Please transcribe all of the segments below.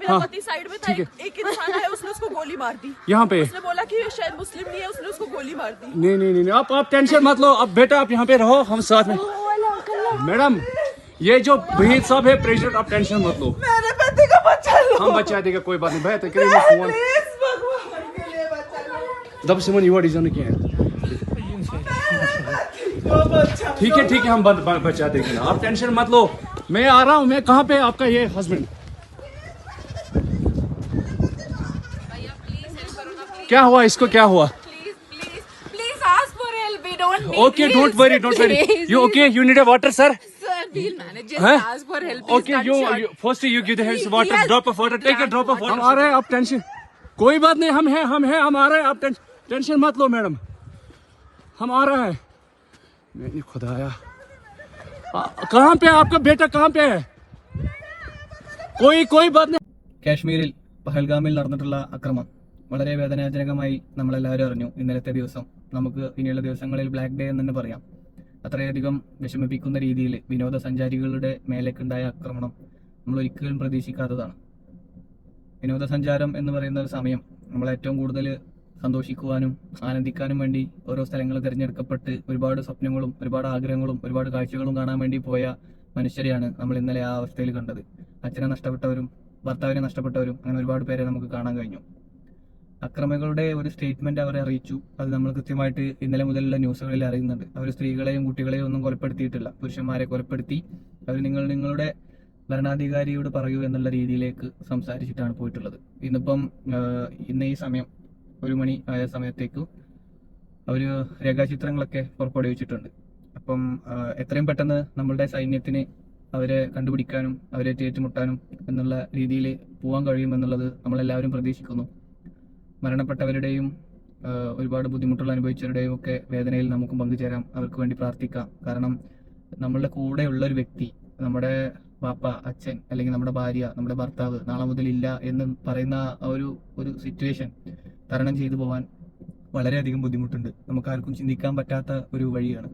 मेरा पति साइड में था, एक इंसान आया, उसने उसको गोली मार दी यहाँ पे। उसने बोला कि शायद मुस्लिम नहीं है, उसने उसको गोली मार दी। नहीं, आप टेंशन मत लो। अब बेटा आप यहाँ पे रहो, हम साथ में। मैडम ये जो वहीद साहब है प्रेसिडेंट, आप टेंशन मत लो, मेरे पति का बच्चा लो, हम बचा देगा, कोई बात नहीं। भाई करेंगे फोन प्लीज भगवान के लिए बचा लो। दब सिमन युवा डिजाइन क्या है। ठीक है हम बचा देंगे ना, आप टेंशन मत लो। मैं आ रहा हूँ। मैं कहाँ पे आपका ये हस्बैंड? क्या हुआ इसको, क्या हुआ? Please ask for help. We don't need. Okay, don't worry. You okay? You need a water, sir? Sir, we'll manage. Just Huh? ask for help. Okay, you first you give the hands water, Yes. drop of water, take a drop of water. हम आ रहे हैं, आप tension, कोई बात नहीं, हम हैं, हम आ रहे हैं, आप टेंशन मत लो मैडम, हम आ रहे हैं। मैंने खुदाया, कहाँ पे आपका बेटा, कहाँ पे है? कोई बात नहीं। കാശ്മീരിൽ പഹൽഗാമിൽ നടന്നിട്ടുള്ള അക്രമം വളരെ വേദനാജനകമായി നമ്മളെല്ലാവരും അറിഞ്ഞു. ഇന്നലത്തെ ദിവസം നമുക്ക് ഇനിയുള്ള ദിവസങ്ങളിൽ ബ്ലാക്ക് ഡേ എന്ന് തന്നെ പറയാം. അത്രയധികം വിഷമിപ്പിക്കുന്ന രീതിയിൽ വിനോദസഞ്ചാരികളുടെ മേലേക്കുണ്ടായ ആക്രമണം നമ്മൾ ഒരിക്കലും പ്രതീക്ഷിക്കാത്തതാണ്. വിനോദസഞ്ചാരം എന്ന് പറയുന്ന ഒരു സമയം നമ്മൾ ഏറ്റവും കൂടുതൽ സന്തോഷിക്കുവാനും ആനന്ദിക്കാനും വേണ്ടി ഓരോ സ്ഥലങ്ങൾ തിരഞ്ഞെടുക്കപ്പെട്ട് ഒരുപാട് സ്വപ്നങ്ങളും ഒരുപാട് ആഗ്രഹങ്ങളും ഒരുപാട് കാഴ്ചകളും കാണാൻ വേണ്ടി പോയ മനുഷ്യരെയാണ് നമ്മൾ ഇന്നലെ ആ അവസ്ഥയിൽ കണ്ടത്. അച്ഛനെ നഷ്ടപ്പെട്ടവരും ഭർത്താവിനെ നഷ്ടപ്പെട്ടവരും അങ്ങനെ ഒരുപാട് പേരെ നമുക്ക് കാണാൻ കഴിഞ്ഞു. അക്രമികളുടെ ഒരു സ്റ്റേറ്റ്മെന്റ് അവരെ അറിയിച്ചു. അത് നമ്മൾ കൃത്യമായിട്ട് ഇന്നലെ മുതലുള്ള ന്യൂസുകളിൽ അറിയുന്നുണ്ട്. അവർ സ്ത്രീകളെയും കുട്ടികളെയും ഒന്നും കൊലപ്പെടുത്തിയിട്ടില്ല, പുരുഷന്മാരെ കൊലപ്പെടുത്തി അവർ നിങ്ങളുടെ ഭരണാധികാരിയോട് പറയൂ എന്നുള്ള രീതിയിലേക്ക് സംസാരിച്ചിട്ടാണ് പോയിട്ടുള്ളത്. ഇന്ന് ഈ സമയം 1 മണി ആയ സമയത്തേക്ക് അവർ രേഖാചിത്രങ്ങളൊക്കെ പുറപ്പെടുവിച്ചിട്ടുണ്ട്. അപ്പം എത്രയും പെട്ടെന്ന് നമ്മളുടെ സൈന്യത്തിന് അവരെ കണ്ടുപിടിക്കാനും അവരെ ഏറ്റുമുട്ടാനും എന്നുള്ള രീതിയിൽ പോകാൻ കഴിയുമെന്നുള്ളത് നമ്മളെല്ലാവരും പ്രതീക്ഷിക്കുന്നു. മരണപ്പെട്ടവരുടെയും ഒരുപാട് ബുദ്ധിമുട്ടുകൾ അനുഭവിച്ചവരുടെയും ഒക്കെ വേദനയിൽ നമുക്കും പങ്കുചേരാം, അവർക്ക് വേണ്ടി പ്രാർത്ഥിക്കാം. കാരണം നമ്മളുടെ കൂടെയുള്ള ഒരു വ്യക്തി, നമ്മുടെ പാപ്പ, അച്ഛൻ, അല്ലെങ്കിൽ നമ്മുടെ ഭാര്യ, നമ്മുടെ ഭർത്താവ് നാളെ മുതൽ ഇല്ല എന്ന് പറയുന്ന ആ ഒരു സിറ്റുവേഷൻ തരണം ചെയ്തു പോകാൻ വളരെയധികം ബുദ്ധിമുട്ടുണ്ട്. നമുക്കാർക്കും ചിന്തിക്കാൻ പറ്റാത്ത ഒരു വഴിയാണ്.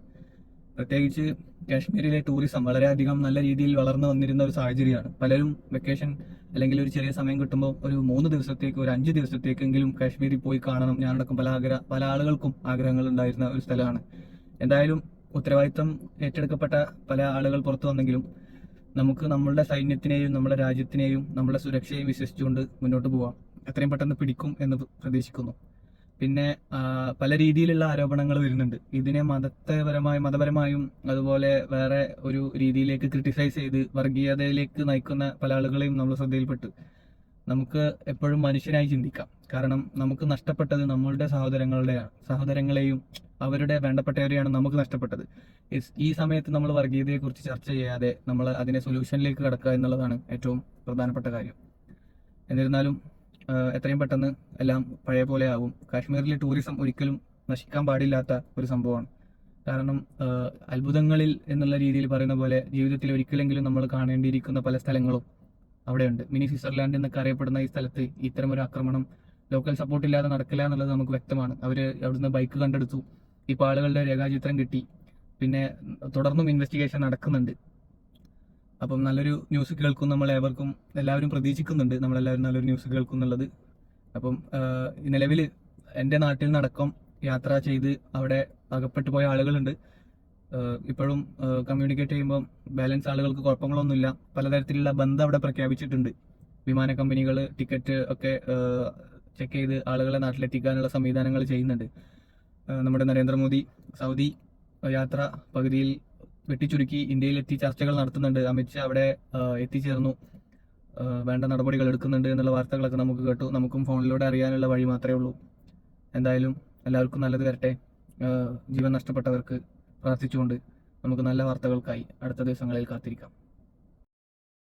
പ്രത്യേകിച്ച് കാശ്മീരിലെ ടൂറിസം വളരെയധികം നല്ല രീതിയിൽ വളർന്നു വന്നിരുന്ന ഒരു സാഹചര്യമാണ്. പലരും വെക്കേഷൻ അല്ലെങ്കിൽ ഒരു ചെറിയ സമയം കിട്ടുമ്പോൾ ഒരു 3 ദിവസത്തേക്ക്, ഒരു 5 ദിവസത്തേക്കെങ്കിലും കാശ്മീരിൽ പോയി കാണണം. ഞാനടക്കം പല ആളുകൾക്കും ആഗ്രഹങ്ങൾ ഉണ്ടായിരുന്ന ഒരു സ്ഥലമാണ്. എന്തായാലും ഉത്തരവാദിത്തം ഏറ്റെടുക്കപ്പെട്ട പല ആളുകൾ പുറത്തു വന്നെങ്കിലും നമുക്ക് നമ്മളുടെ സൈന്യത്തിനെയും നമ്മുടെ രാജ്യത്തിനെയും നമ്മുടെ സുരക്ഷയെയും വിശ്വസിച്ചുകൊണ്ട് മുന്നോട്ട് പോവാം. എത്രയും പെട്ടെന്ന് പിടിക്കും എന്ന് പ്രതീക്ഷിക്കുന്നു. പിന്നെ പല രീതിയിലുള്ള ആരോപണങ്ങൾ വരുന്നുണ്ട്. ഇതിനെ മതപരമായും അതുപോലെ വേറെ ഒരു രീതിയിലേക്ക് ക്രിട്ടിസൈസ് ചെയ്ത് വർഗീയതയിലേക്ക് നയിക്കുന്ന പല ആളുകളെയും നമ്മൾ ശ്രദ്ധയിൽപ്പെട്ടു. നമുക്ക് എപ്പോഴും മനുഷ്യനായി ചിന്തിക്കാം. കാരണം നമുക്ക് നഷ്ടപ്പെട്ടത് നമ്മളുടെ സഹോദരങ്ങളെയും അവരുടെ വേണ്ടപ്പെട്ടവരെയാണ് നമുക്ക് നഷ്ടപ്പെട്ടത്. ഈ സമയത്ത് നമ്മൾ വർഗീയതയെക്കുറിച്ച് ചർച്ച ചെയ്യാതെ നമ്മൾ അതിനെ സൊല്യൂഷനിലേക്ക് കടക്കുക എന്നുള്ളതാണ് ഏറ്റവും പ്രധാനപ്പെട്ട കാര്യം. എന്നിരുന്നാലും എത്രയും പെട്ടെന്ന് എല്ലാം പഴയ പോലെ ആവും. കാശ്മീരിലെ ടൂറിസം ഒരിക്കലും നശിക്കാൻ പാടില്ലാത്ത ഒരു സംഭവമാണ്. കാരണം അത്ഭുതങ്ങളിൽ എന്നുള്ള രീതിയിൽ പറയുന്ന പോലെ ജീവിതത്തിൽ ഒരിക്കലെങ്കിലും നമ്മൾ കാണേണ്ടിയിരിക്കുന്ന പല സ്ഥലങ്ങളും അവിടെയുണ്ട്. മിനി സ്വിറ്റ്സർലാൻഡ് എന്നൊക്കെ അറിയപ്പെടുന്ന ഈ സ്ഥലത്ത് ഇത്തരമൊരു ആക്രമണം ലോക്കൽ സപ്പോർട്ട് ഇല്ലാതെ നടക്കില്ല എന്നുള്ളത് നമുക്ക് വ്യക്തമാണ്. അവർ അവിടുന്ന് ബൈക്ക് കണ്ടെടുത്തു, ഇപ്പോൾ ആളുകളുടെ രേഖാചിത്രം കിട്ടി, പിന്നെ തുടർന്നും ഇൻവെസ്റ്റിഗേഷൻ നടക്കുന്നുണ്ട്. അപ്പം നല്ലൊരു ന്യൂസ് കേൾക്കും നമ്മളേവർക്കും, എല്ലാവരും പ്രതീക്ഷിക്കുന്നുണ്ട് നമ്മളെല്ലാവരും നല്ലൊരു ന്യൂസ് കേൾക്കും എന്നുള്ളത്. അപ്പം നിലവിൽ എൻ്റെ നാട്ടിൽ നടക്കം യാത്ര ചെയ്ത് അവിടെ അകപ്പെട്ടു പോയ ആളുകളുണ്ട്. ഇപ്പോഴും കമ്മ്യൂണിക്കേറ്റ് ചെയ്യുമ്പോൾ ബാലൻസ് ആളുകൾക്ക് കുഴപ്പങ്ങളൊന്നുമില്ല. പലതരത്തിലുള്ള ബന്ധം അവിടെ പ്രഖ്യാപിച്ചിട്ടുണ്ട്. വിമാന കമ്പനികൾ ടിക്കറ്റ് ഒക്കെ ചെക്ക് ചെയ്ത് ആളുകളെ നാട്ടിലെത്തിക്കാനുള്ള സംവിധാനങ്ങൾ ചെയ്യുന്നുണ്ട്. നമ്മുടെ നരേന്ദ്രമോദി സൗദി യാത്ര പകുതിയിൽ വെട്ടിച്ചുരുക്കി ഇന്ത്യയിലെത്തി ചർച്ചകൾ നടത്തുന്നുണ്ട്. അമിത്ഷാ അവിടെ എത്തിച്ചേർന്നു, വേണ്ട നടപടികൾ എടുക്കുന്നുണ്ട് എന്നുള്ള വാർത്തകളൊക്കെ നമുക്ക് കേട്ടു. നമുക്കും ഫോണിലൂടെ അറിയാനുള്ള വഴി മാത്രമേ ഉള്ളൂ. എന്തായാലും എല്ലാവർക്കും നല്ലത് വരട്ടെ. ജീവൻ നഷ്ടപ്പെട്ടവർക്ക് പ്രാർത്ഥിച്ചുകൊണ്ട് നമുക്ക് നല്ല വാർത്തകൾക്കായി അടുത്ത ദിവസങ്ങളിൽ കാത്തിരിക്കാം.